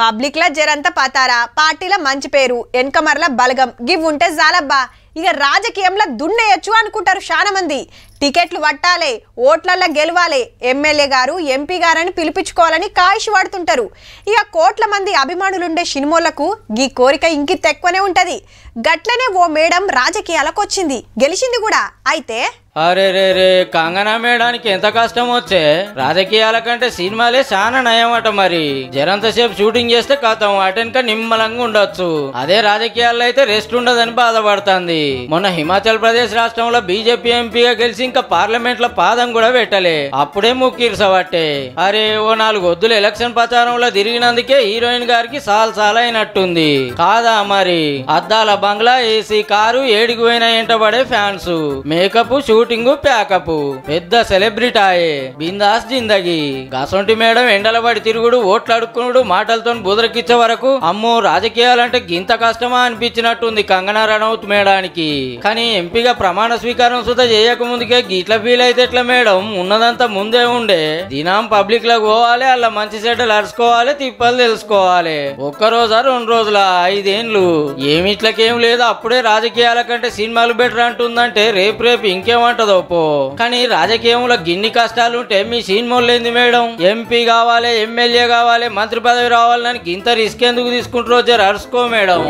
public లా జరంత పతారా పార్టీల మంచి పేరు ఎన్కమర్ల బలగం గివ్ ఉంటే జాలబ్బా ఇక రాజకీయంలో దున్నేయచ్చు అనుకుంటారు చాలా మంది టికెట్లు పట్టాలే ఓట్లల్ల గెలవాలే ఎమ్మెల్యే గారు ఎంపీ గారని పిలిపించుకోవాలని కాయిష్ వాడుతుంటారు ఇక కోట్ల మంది అభిమానులుండే సినిమాలకు గీ కోరిక ఇంకింత ఎక్కువనే ఉంటది గట్లనే ఓ మేడం రాజకీయాలకు వచ్చింది గెలిచింది కూడా అయితే అరే రే రే కంగనా మేడానికి ఎంత కష్టం వచ్చే రాజకీయాల కంటే సినిమాలే చాలా నయమట మరి జరంతసేపు షూటింగ్ చేస్తే కథం అటెన్క నిమ్మలంగా ఉండొచ్చు అదే రాజకీయాల్లో అయితే రెస్ట్ ఉండదని బాధపడుతుంది మొన్న హిమాచల్ ప్రదేశ్ రాష్ట్రంలో బీజేపీ ఎంపీగా గెలిచి ఇంకా పార్లమెంట్ లో పాదం కూడా పెట్టలే అప్పుడే ముక్కిర్సబట్టే అరే ఓ 4 వద్దులు ఎలక్షన్ ప్రచారంలో తిరిగినందుకే హీరోయిన్ గారికి సాలైనట్టుంది కాదా మరి అద్దాల బంగ్లా ఏసీ కారు ఏడికి పోయినా ఎంటబడే ఫ్యాన్స్ మేకప్ షూటింగ్ ప్యాకప్ పెద్ద సెలబ్రిటీ ఆయే బిందాస్ జిందగీ గసొంటి మేడం ఎండల పడి తిరుగుడు ఓట్లు అడుక్కునుడు మాటలతో బుదరకిచ్చే వరకు అమ్మో రాజకీయాలంటే గింత కష్టమా అనిపించినట్టుంది కంగనా రనౌత్ మేడానికి కానీ ఎంపీగా ప్రమాణ స్వీకారం సుధా చేయక ముందుకే గీట్ల ఫీల్ అయితే ఎట్లా మేడం ఉన్నదంతా ముందే ఉండే దినం పబ్లిక్ లకు పోవాలి అలా మంచి చెడ్డలు అరుచుకోవాలి తిప్పలు తెలుసుకోవాలి ఒక్క రోజా 2 రోజుల 5 ఏళ్ళు ఏమిట్లకేం లేదు అప్పుడే రాజకీయాల కంటే సినిమాలు బెటర్ అంటుందంటే రేపు ఇంకేమంటదో పో కానీ రాజకీయంలో గిన్ని కష్టాలుంటే మీ సినిమాలు ఏంది మేడం ఎంపీ కావాలి ఎమ్మెల్యే కావాలి మంత్రి పదవి రావాలని గింత రిస్క్ ఎందుకు తీసుకుంటారో జర అరుచుకో మేడం